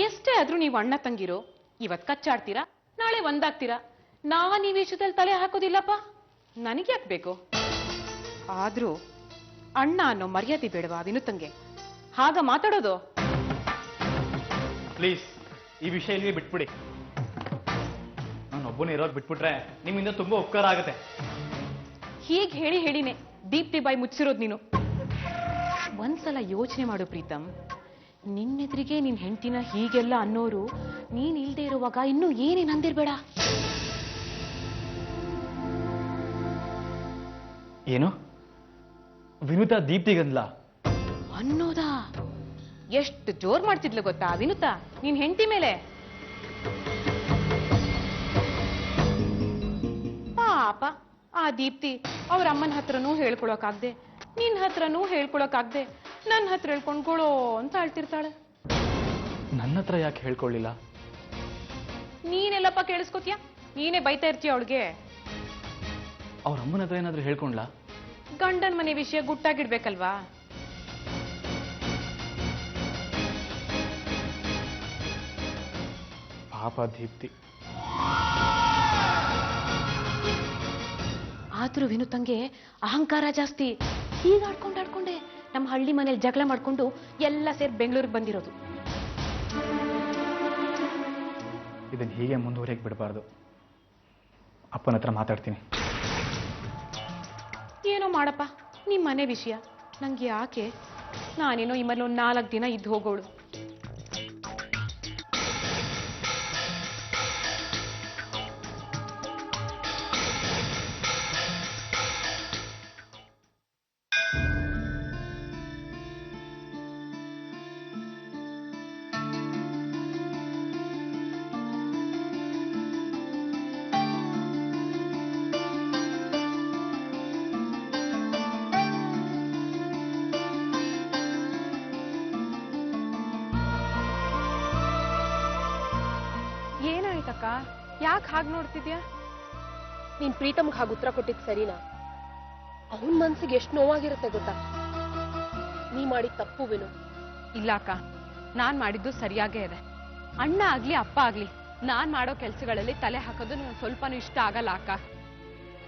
ಎಷ್ಟೇ ಆದ್ರೂ ನೀವು ಅಣ್ಣ ತಂಗಿರೋ, ಇವತ್ ಕಚ್ಚಾಡ್ತೀರಾ, ನಾಳೆ ಒಂದಾಗ್ತೀರಾ. ನಾನ್ ಈ ವಿಷಯದಲ್ಲಿ ತಲೆ ಹಾಕೋದಿಲ್ಲಪ್ಪ, ನನಗೆ ಯಾಕೆ ಬೇಕು? ಆದ್ರೂ ಅಣ್ಣ ಅನ್ನೋ ಮರ್ಯಾದೆ ಬೇಡವಾ ವಿನುತಂಗೆ? ಹಾಗ ಮಾತಾಡೋದು? ಪ್ಲೀಸ್ ಈ ವಿಷಯ ಇಲ್ಲಿಗೆ ಬಿಟ್ಬಿಡಿ. ನಾನೊಬ್ಬನೇ ಇರೋದು ಬಿಟ್ಬಿಟ್ರೆ ನಿಮ್ಮಿಂದ ತುಂಬಾ ಉಪಕಾರ ಆಗುತ್ತೆ. ಹೀಗೆ ಹೇಳಿ ಹೇಳಿನೇ ದೀಪ್ತಿ ಬಾಯಿ ಮುಚ್ಚಿರೋದು ನೀನು. ಒಂದ್ಸಲ ಯೋಚನೆ ಮಾಡು ಪ್ರೀತಮ್, ನಿನ್ನೆದ್ರಿಗೆ ನಿನ್ ಹೆಂಡತಿನ ಹೀಗೆಲ್ಲ ಅನ್ನೋರು ನೀನ್ ಇಲ್ದೇ ಇರುವಾಗ ಇನ್ನೂ ಏನೇನ್ ಅಂದಿರ್ಬೇಡ. ಏನು ವಿನುತಾ ದೀಪ್ತಿಗಂದ್ಲ ಅನ್ನೋದಾ? ಎಷ್ಟು ಜೋರ್ ಮಾಡ್ತಿದ್ಲು ಗೊತ್ತಾ ವಿನುತಾ ನಿನ್ ಹೆಂಡತಿ ಮೇಲೆ? ಪಾಪ ಆ ದೀಪ್ತಿ ಅವ್ರ ಅಮ್ಮನ ಹತ್ರನೂ ಹೇಳ್ಕೊಳಕಾಗ್ದೆ, ನಿನ್ ಹತ್ರನೂ ಹೇಳ್ಕೊಳಕಾಗ್ದೆ, ನನ್ನ ಹತ್ರ ಹೇಳ್ಕೊಂಡ್ಕೊಳ್ಳೋ ಅಂತ ಅಳ್ತಿರ್ತಾಳೆ. ನನ್ನ ಹತ್ರ ಯಾಕೆ ಹೇಳ್ಕೊಳ್ಳಿಲ್ಲ? ನೀನೆಲ್ಲಪ್ಪ ಕೇಳಿಸ್ಕೊತೀಯ? ನೀನೇ ಬೈತಾ ಇರ್ತೀಯ ಅವಳಿಗೆ. ಅವ್ರ ಅಮ್ಮನ ಹತ್ರ ಏನಾದ್ರೂ ಹೇಳ್ಕೊಂಡ್ಲಾ? ಗಂಡನ ಮನೆ ವಿಷಯ ಗುಟ್ಟಾಗಿಡ್ಬೇಕಲ್ವಾ? ಪಾಪ ದೀಪ್ತಿ. ಆದ್ರೂ ವಿನುತಂಗೆ ಅಹಂಕಾರ ಜಾಸ್ತಿ. ಹೀಗಾಡ್ಕೊಂಡಾಡ್ಕೊಂಡೆ ನಮ್ಮ ಹಳ್ಳಿ ಮನೇಲಿ ಜಗಳ ಮಾಡ್ಕೊಂಡು ಎಲ್ಲ ಸೇರಿ ಬೆಂಗಳೂರಿಗೆ ಬಂದಿರೋದು. ಇದನ್ನ ಹೀಗೆ ಮುಂದುವರಿಯಕ್ಕೆ ಬಿಡಬಾರ್ದು. ಅಪ್ಪನ ಹತ್ರ ಮಾತಾಡ್ತೀನಿ. ಏನೋ ಮಾಡಪ್ಪ, ನಿಮ್ಮ ಮನೆ ವಿಷಯ ನಂಗೆ ಯಾಕೆ? ನಾನೇನೋ ಇಮ್ಮಲ್ಲಿ ಒಂದು 4 ದಿನ ಇದ್ದು ಹೋಗೋಳು. ಏನಾಯ್ತಕ್ಕ, ಯಾಕೆ ಹಾಗೆ ನೋಡ್ತಿದ್ಯಾ? ನೀನ್ ಪ್ರೀತಮ್ಗೆ ಹಾಗೆ ಉತ್ತರ ಕೊಟ್ಟಿದ್ ಸರಿನಾ? ಅವನ್ ಮನ್ಸಿಗೆ ಎಷ್ಟು ನೋವಾಗಿರುತ್ತೆ ಗೊತ್ತಾ? ನೀ ಮಾಡಿದ ತಪ್ಪು ವಿನು. ಇಲ್ಲ ಅಕ್ಕ, ನಾನ್ ಮಾಡಿದ್ದು ಸರಿಯಾಗೇ ಇದೆ. ಅಣ್ಣ ಆಗ್ಲಿ ಅಪ್ಪ ಆಗ್ಲಿ ನಾನ್ ಮಾಡೋ ಕೆಲ್ಸಗಳಲ್ಲಿ ತಲೆ ಹಾಕೋದು ನನಗೆ ಸ್ವಲ್ಪನೂ ಇಷ್ಟ ಆಗಲ್ಲ ಅಕ್ಕ.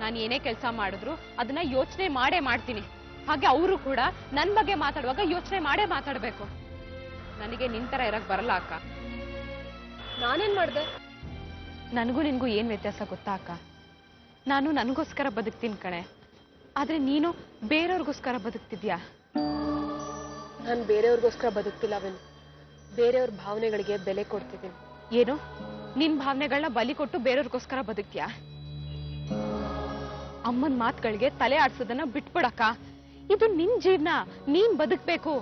ನಾನು ಏನೇ ಕೆಲಸ ಮಾಡಿದ್ರು ಅದನ್ನ ಯೋಚನೆ ಮಾಡೇ ಮಾಡ್ತೀನಿ. ಹಾಗೆ ಅವರು ಕೂಡ ನನ್ ಬಗ್ಗೆ ಮಾತಾಡುವಾಗ ಯೋಚನೆ ಮಾಡೇ ಮಾತಾಡ್ಬೇಕು. ನನಗೆ ನಿಂತರ ಇರಕ್ ಬರಲ್ಲ ಅಕ್ಕ. ನಾನೇನ್ ಮಾಡ್ದೆ? ನನಗೂ ನಿನ್ಗೂ ಏನ್ ವ್ಯತ್ಯಾಸ ಗೊತ್ತಾ ಅಕ್ಕ? ನಾನು ನನಗೋಸ್ಕರ ಬದುಕ್ತೀನಿ ಕಣೆ, ಆದ್ರೆ ನೀನು ಬೇರೆಯವ್ರಿಗೋಸ್ಕರ ಬದುಕ್ತಿದ್ಯಾ. ನಾನು ಬೇರೆಯವ್ರಿಗೋಸ್ಕರ ಬದುಕ್ತಿಲ್ಲ ವಿನು, ಬೇರೆಯವ್ರ ಭಾವನೆಗಳಿಗೆ ಬೆಲೆ ಕೊಡ್ತಿದ್ದೀನಿ. ಏನು, ನಿನ್ ಭಾವನೆಗಳನ್ನ ಬಲಿ ಕೊಟ್ಟು ಬೇರೆಯವ್ರಿಗೋಸ್ಕರ ಬದುಕ್ತ್ಯಾ? ಅಮ್ಮನ ಮಾತುಗಳಿಗೆ ತಲೆ ಆಡ್ಸೋದನ್ನ ಬಿಟ್ಬಿಡಕ್ಕ. ಇದು ನಿನ್ ಜೀವನ, ನೀನ್ ಬದುಕ್ಬೇಕು.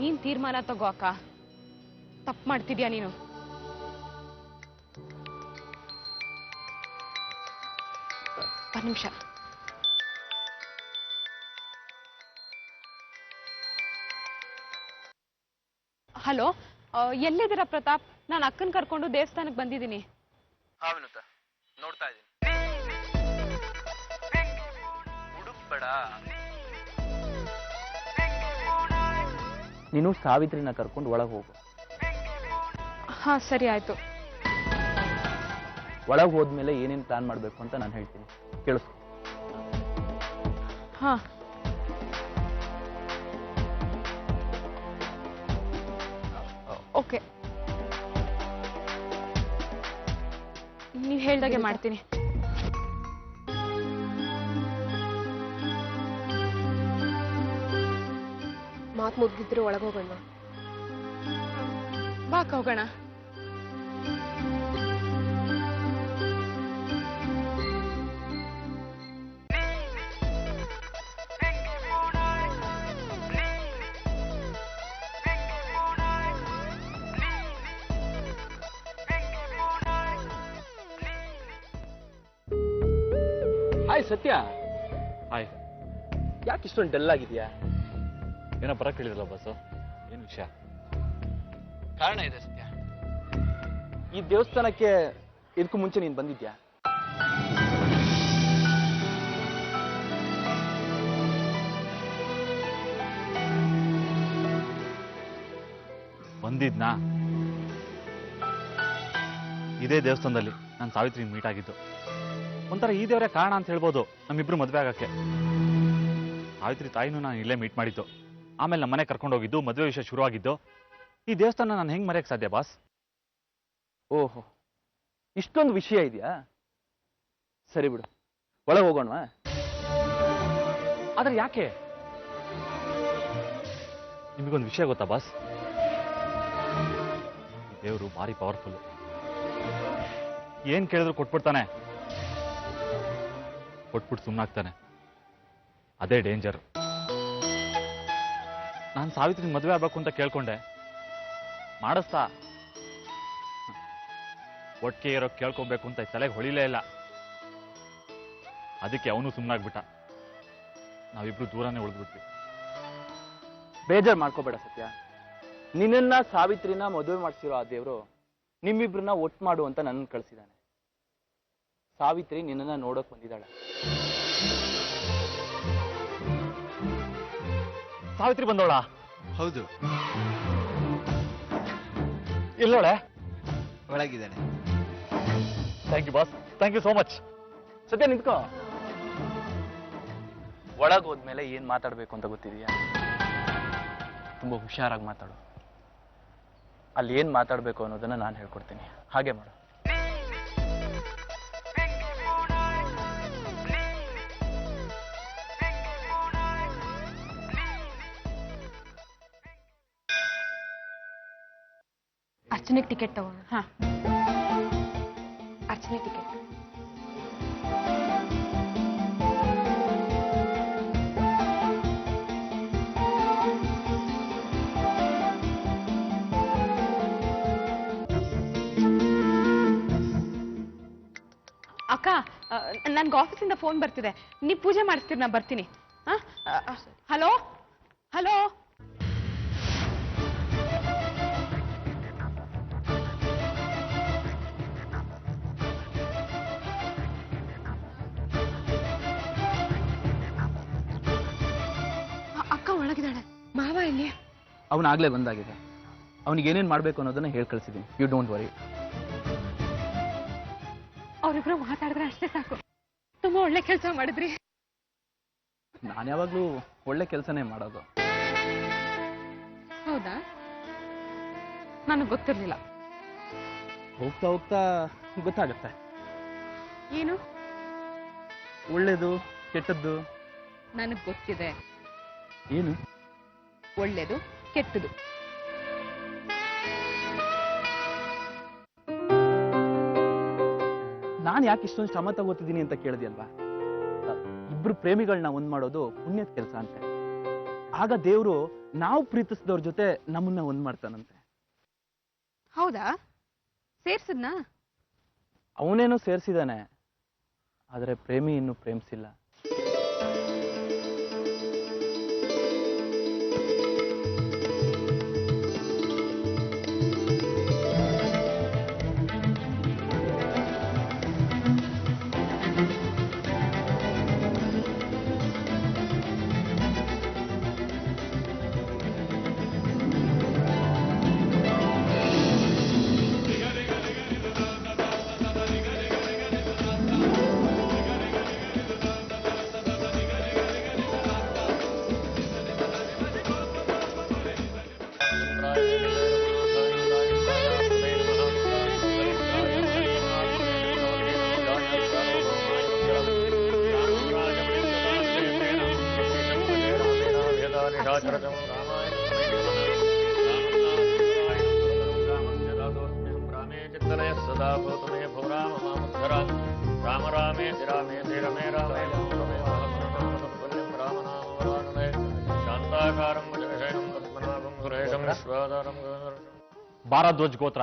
ನೀನ್ ತೀರ್ಮಾನ ತಗೋ ಅಕ್ಕ. ತಪ್ಪು ಮಾಡ್ತಿದ್ಯಾ ನೀನು. ಒಂದು ನಿಮಿಷ. ಹಲೋ, ಎಲ್ಲಿದ್ದೀರಾ ಪ್ರತಾಪ್? ನಾನು ಅಕ್ಕನ್ ಕರ್ಕೊಂಡು ದೇವಸ್ಥಾನಕ್ಕೆ ಬಂದಿದ್ದೀನಿ. ನೋಡ್ತಾ ಇದ್ದೀನಿ. ಹುಡುಕ್ಬೇಡ. ನೀನು ಸಾವಿತ್ರಿನ ಕರ್ಕೊಂಡು ಒಳಗೆ ಹೋಗು. ಹಾ ಸರಿ ಆಯ್ತು. ಒಳಗೆ ಹೋದ್ಮೇಲೆ ಏನೇನು ಪ್ಲಾನ್ ಮಾಡಬೇಕು ಅಂತ ನಾನು ಹೇಳ್ತೀನಿ, ಕೇಳಿಸ್ಕೊ. ಹಾ ಓಕೆ, ನೀವು ಹೇಳ್ದಾಗೆ ಮಾಡ್ತೀನಿ. ಮಾತು ಮುಗ್ದಿದ್ರೆ ಒಳಗೋಗೋಣ. ಬಾಕ ಹೋಗೋಣ. ಹಾಯ್ ಸತ್ಯ. ಹಾಯ್. ಯಾಕೆ ಇಷ್ಟೊಂದು ಡಲ್ ಆಗಿದ್ಯಾ? ಏನೋ ಬರಕ್ಕೆ ಹೇಳಿದ್ರಲ್ಲ ಬಸ್ಸು, ಏನು ವಿಷಯ? ಕಾರಣ ಇದೆ ಸತ್ಯ. ಈ ದೇವಸ್ಥಾನಕ್ಕೆ ಇದಕ್ಕೂ ಮುಂಚೆ ನೀನು ಬಂದಿದ್ಯಾ? ಬಂದಿದ್ನಾ? ಇದೇ ದೇವಸ್ಥಾನದಲ್ಲಿ ನಾನು ಸಾವಿತ್ರಿ ಮೀಟ್ ಆಗಿದ್ದು. ಒಂಥರ ಈ ದೇವರೇ ಕಾರಣ ಅಂತ ಹೇಳ್ಬೋದು ನಮ್ಮಿಬ್ರು ಮದುವೆ ಆಗಕ್ಕೆ. ಸಾವಿತ್ರಿ ತಾಯಿನೂ ನಾನು ಇಲ್ಲೇ ಮೀಟ್ ಮಾಡಿದ್ದು. ಆಮೇಲೆ ನಮ್ಮ ಮನೆ ಕರ್ಕೊಂಡು ಹೋಗಿದ್ದು, ಮದುವೆ ವಿಷಯ ಶುರುವಾಗಿದ್ದು. ಈ ದೇವಸ್ಥಾನ ನಾನು ಹೆಂಗ್ ಮರೆಯಕ್ಕೆ ಸಾಧ್ಯ ಬಾಸ್? ಓಹೋ, ಇಷ್ಟೊಂದು ವಿಷಯ ಇದೆಯಾ? ಸರಿ ಬಿಡು, ಒಳಗೆ ಹೋಗೋಣವಾ? ಆದ್ರೆ ಯಾಕೆ? ನಿಮಗೊಂದು ವಿಷಯ ಗೊತ್ತಾ ಬಾಸ್? ಈ ದೇವರು ಭಾರಿ ಪವರ್ಫುಲ್. ಏನ್ ಕೇಳಿದ್ರು ಕೊಟ್ಬಿಡ್ತಾನೆ, ಕೊಟ್ಬಿಟ್ಟು ಸುಮ್ಮನಾಗ್ತಾನೆ. ಅದೇ ಡೇಂಜರ್. ನಾನು ಸಾವಿತ್ರಿ ಮದುವೆ ಆಗ್ಬೇಕು ಅಂತ ಕೇಳ್ಕೊಂಡೆ, ಮಾಡಿಸ್ತಾ. ಒಟ್ಟಿಗೆ ಇರೋ ಕೇಳ್ಕೊಬೇಕು ಅಂತ ತಲೆಗೆ ಹೊಳಿಲೇ ಇಲ್ಲ. ಅದಕ್ಕೆ ಅವನು ಸುಮ್ಮನಾಗ್ಬಿಟ್ಟ. ನಾವಿಬ್ರು ದೂರನೇ ಉಳಿದ್ಬಿಟ್ವಿ. ಬೇಜಾರು ಮಾಡ್ಕೋಬೇಡ ಸತ್ಯ. ನಿನ್ನನ್ನ ಸಾವಿತ್ರಿನ ಮದುವೆ ಮಾಡಿಸಿರೋ ಆ ದೇವರು ನಿಮ್ಮಿಬ್ರನ್ನ ಒಟ್ಟು ಮಾಡು ಅಂತ ನನ್ನ ಕಳಿಸಿದ್ದಾನೆ. ಸಾವಿತ್ರಿ ನಿನ್ನನ್ನ ನೋಡೋಕ್ ಬಂದಿದ್ದಾಳೆ. ಸಾವಿತ್ರಿ ಬಂದೋಳ? ಹೌದು, ಎಲ್ಲೋಳೆ? ಒಳಗಿದ್ದಾನೆ. Thank you boss, thank you so much. Satya ನಿಂತ್ಕೋ. ಒಳಗೆ ಹೋದ್ಮೇಲೆ ಏನ್ ಮಾತಾಡ್ಬೇಕು ಅಂತ ಗೊತ್ತಿದೆಯಾ? ತುಂಬಾ ಹುಷಾರಾಗಿ ಮಾತಾಡು. ಅಲ್ಲಿ ಏನ್ ಮಾತಾಡ್ಬೇಕು ಅನ್ನೋದನ್ನ ನಾನು ಹೇಳ್ಕೊಡ್ತೀನಿ, ಹಾಗೆ ಮಾಡು. ಅರ್ಚನೆಗೆ ಟಿಕೆಟ್ ತಗೋಣ. ಹಾ. ಅರ್ಚನೆ ಟಿಕೆಟ್. ಅಕ್ಕ, ನನ್ಗೆ ಆಫೀಸಿಂದ ಫೋನ್ ಬರ್ತಿದೆ. ನೀವು ಪೂಜೆ ಮಾಡಿಸ್ತೀರಿ, ನಾ ಬರ್ತೀನಿ. Hello hello. ಅಕ್ಕ ಒಳಗಿದ್ದಾಳೆ. ಮಾವ ಇಲ್ಲಿ? ಅವನಾಗ್ಲೇ ಬಂದಾಗಿದೆ. ಅವನಿಗೆ ಏನೇನ್ ಮಾಡ್ಬೇಕು ಅನ್ನೋದನ್ನ ಹೇಳಿ ಕಳ್ಸಿದ್ದೀನಿ. You don't worry. ಅವ್ರಿಬ್ರು ಮಾತಾಡಿದ್ರೆ ಅಷ್ಟೇ ಸಾಕು. ತುಂಬಾ ಒಳ್ಳೆ ಕೆಲಸ ಮಾಡಿದ್ರಿ. ನಾನು ಯಾವಾಗ್ಲೂ ಒಳ್ಳೆ ಕೆಲಸನೇ ಮಾಡೋದು. ಹೌದಾ? ನನಗೆ ಗೊತ್ತಿರ್ಲಿಲ್ಲ. ಹೋಗ್ತಾ ಹೋಗ್ತಾ ಗೊತ್ತಾಗತ್ತೆ. ಏನು? ಒಳ್ಳೇದು ಕೆಟ್ಟದ್ದು. ನನಗೆ ಗೊತ್ತಿದೆ. ಏನು? ಒಳ್ಳೇದು ಕೆಟ್ಟದು. ನಾನು ಯಾಕೆ ಇಷ್ಟೊಂದು ಶ್ರಮ ತಗೋತಿದ್ದೀನಿ ಅಂತ ಕೇಳಿದ್ಯಲ್ವಾ? ಇಬ್ರು ಪ್ರೇಮಿಗಳನ್ನ ಒಂದ್ ಮಾಡೋದು ಪುಣ್ಯದ ಕೆಲಸ ಅಂತೆ. ಆಗ ದೇವ್ರು ನಾವು ಪ್ರೀತಿಸಿದವ್ರ ಜೊತೆ ನಮ್ಮನ್ನ ಒಂದ್ ಮಾಡ್ತಾನಂತೆ. ಹೌದಾ? ಸೇರ್ಸದ್ನಾ? ಅವನೇನೋ ಸೇರ್ಸಿದಾನೆ, ಆದ್ರೆ ಪ್ರೇಮಿ ಇನ್ನು ಪ್ರೇಮಿಸಿಲ್ಲ. सदा भवतु मे भवराम मामुद्धरा राम रामेति रामेति रमे रामे रमे पुण्यं रामनामवरानने शान्ताकारं भुजगशयनं पद्मनाभं सुरेशं विश्वाधारं ಭಾರದ್ವಾಜ್ ಗೋತ್ರ.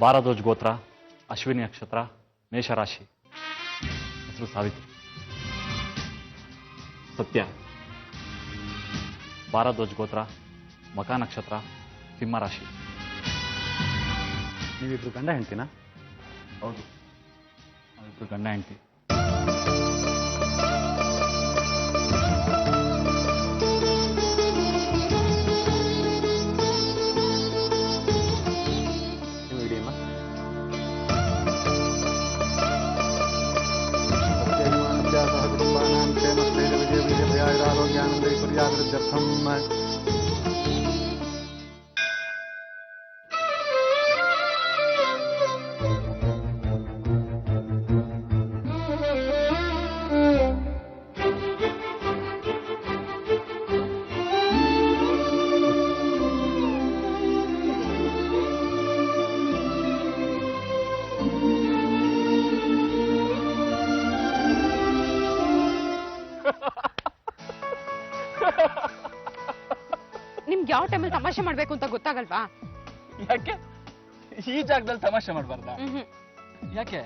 ಭಾರದ್ವಾಜ್ ಗೋತ್ರ, ಅಶ್ವಿನಿ ನಕ್ಷತ್ರ, ಮೇಷರಾಶಿ. ಹೆಸರು ಸಾವಿತ್ರಿ. ಸತ್ಯ, ಭಾರದ್ವಾಜ್ ಗೋತ್ರ, ಮಕ ನಕ್ಷತ್ರ, ಸಿಂಹರಾಶಿ. ನೀವಿಬ್ರು ಗಂಡ ಹೆಂಡ್ತಿನಾ? ಹೌದು, ನಾವಿಬ್ರು ಗಂಡ ಹೆಂಡ್ತಿ. ನೀವು ಇಡಿಯಮ್ಮ. ನಿಮ್ಗೆ ಯಾವ ಟೈಮಲ್ಲಿ ತಮಾಷೆ ಮಾಡ್ಬೇಕು ಅಂತ ಗೊತ್ತಾಗಲ್ವಾ? ಯಾಕೆ ಈ ಜಾಗದಲ್ಲಿ ತಮಾಷೆ ಮಾಡಬಾರ್ದಾ? ಯಾಕೆ?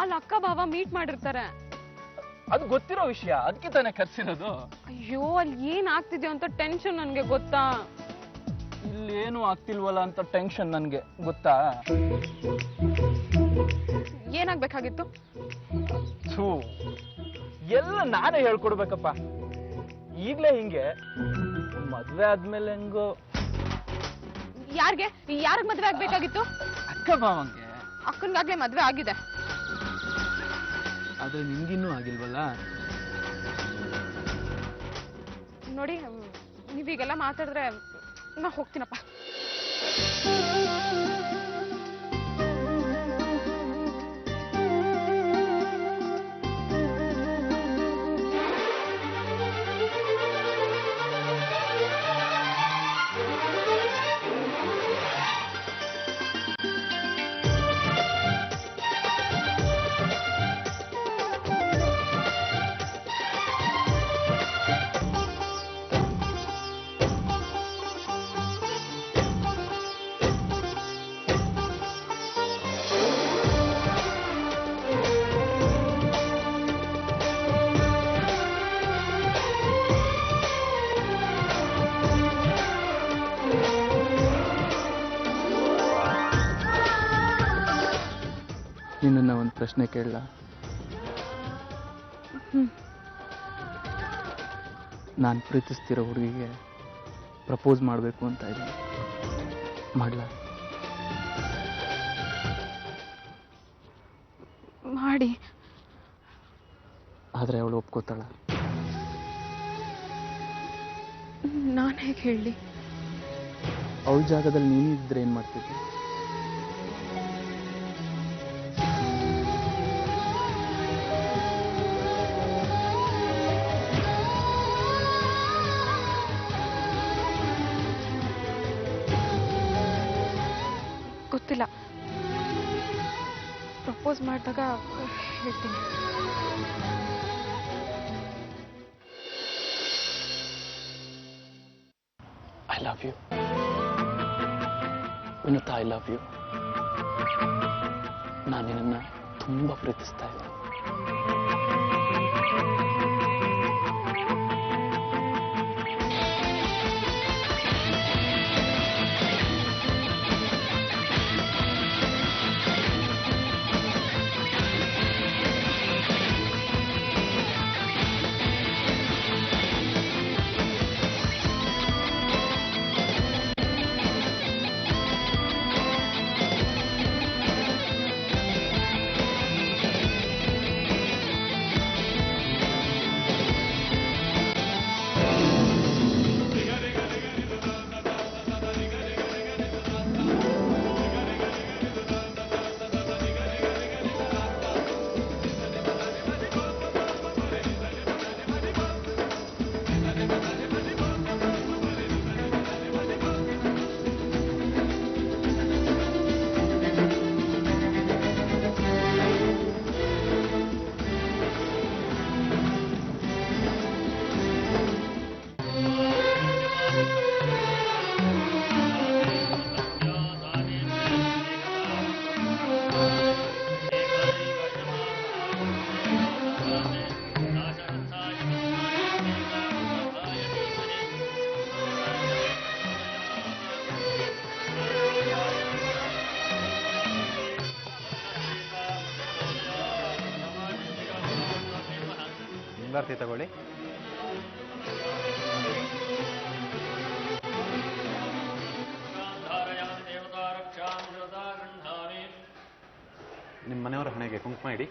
ಅಲ್ಲಿ ಅಕ್ಕ ಬಾವ ಮೀಟ್ ಮಾಡಿರ್ತಾರೆ. ಅದು ಗೊತ್ತಿರೋ ವಿಷಯ, ಅದಕ್ಕೆ ತಾನೇ ಕರ್ಸಿರೋದು. ಅಯ್ಯೋ, ಅಲ್ಲಿ ಏನ್ ಆಗ್ತಿದ್ಯೋ ಅಂತ ಟೆನ್ಷನ್ ನನ್ಗೆ ಗೊತ್ತಾ? ಇಲ್ಲೇನು ಆಗ್ತಿಲ್ವಲ್ಲ ಅಂತ ಟೆನ್ಷನ್ ನನ್ಗೆ ಗೊತ್ತಾ? ಏನಾಗ್ಬೇಕಾಗಿತ್ತು? ಥೂ, ಎಲ್ಲ ನಾನೇ ಹೇಳ್ಕೊಡ್ಬೇಕಪ್ಪ. ಈಗ್ಲೇ ಹಿಂಗೆ, ಮದ್ವೆ ಆದ್ಮೇಲೆ ಹೆಂಗೋ. ಯಾರಿಗ್ ಮದ್ವೆ ಆಗ್ಬೇಕಾಗಿತ್ತು? ಅಕ್ಕ ಬಾವಂಗೆ. ಅಕ್ಕನ್ಗಾಗ್ಲೇ ಮದ್ವೆ ಆಗಿದೆ. ಆದ್ರೆ ನಿಮ್ಗಿನ್ನೂ ಆಗಿಲ್ವಲ್ಲ? ನೋಡಿ, ನೀವೀಗೆಲ್ಲ ಮಾತಾಡಿದ್ರೆ ನಾ ಹೋಗ್ತೀನಪ್ಪ. ನಿನ್ನ ಒಂದು ಪ್ರಶ್ನೆ ಕೇಳಲ್ಲ? ನಾನು ಪ್ರೀತಿಸ್ತಿರೋ ಹುಡುಗಿಗೆ ಪ್ರಪೋಸ್ ಮಾಡಬೇಕು ಅಂತ ಇದ್ದೀನಿ. ಮಾಡ್ಲ? ಮಾಡಿ. ಆದರೆ ಅವಳು ಒಪ್ಕೋತಾಳ? ನಾನು ಹೇಗೆ ಹೇಳಿ? ಅವಳ ಜಾಗದಲ್ಲಿ ನೀನಿದ್ರೆ ಏನು ಮಾಡ್ತಿದ್ದೆ? ಗೊತ್ತಿಲ್ಲ. ಪ್ರಪೋಸ್ ಮಾಡಿದಾಗ ಹೇಳ್ತೀನಿ. I love you Vinutha, I love you. ನಾನು ನಿನ್ನನ್ನು ತುಂಬ ಪ್ರೀತಿಸ್ತಾ ಇದ್ದೀನಿ. ಮಂಗಳಾರತಿ ತಗೊಳ್ಳಿ. ನಿಮ್ಮ ಮನೆಯವರ ಹಣೆಗೆ ಕುಂಕುಮ ಇಡಿ.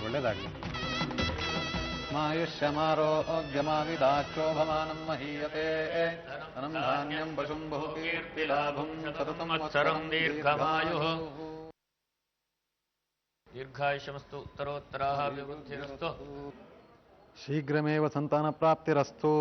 ಒಳ್ಳೇದಾಗಲಿ. ಮಾಯುಷ್ಯಮಾರೋಗ್ಯಮಾವಿದಾಕ್ಷೋಭಮಾನಂ ಮಹೀಯತೆ ಅನಂ ಧಾನ್ಯಂ ಪಶುಂ ಬಹುಕೀರ್ತಿಲಾಭಂ ಸತತಂ ಸಂವತ್ಸರಂ ದೀರ್ಘಮಾಯುಃ ದೀರ್ಘಾಯುಷ್ಯಮಸ್ತು ಉತ್ತರೋತ್ತರಾಭಿವೃದ್ಧಿರಸ್ತು ಶೀಘ್ರಮೇವ ಸಂತಾನ ಪ್ರಾಪ್ತಿರಸ್ತು.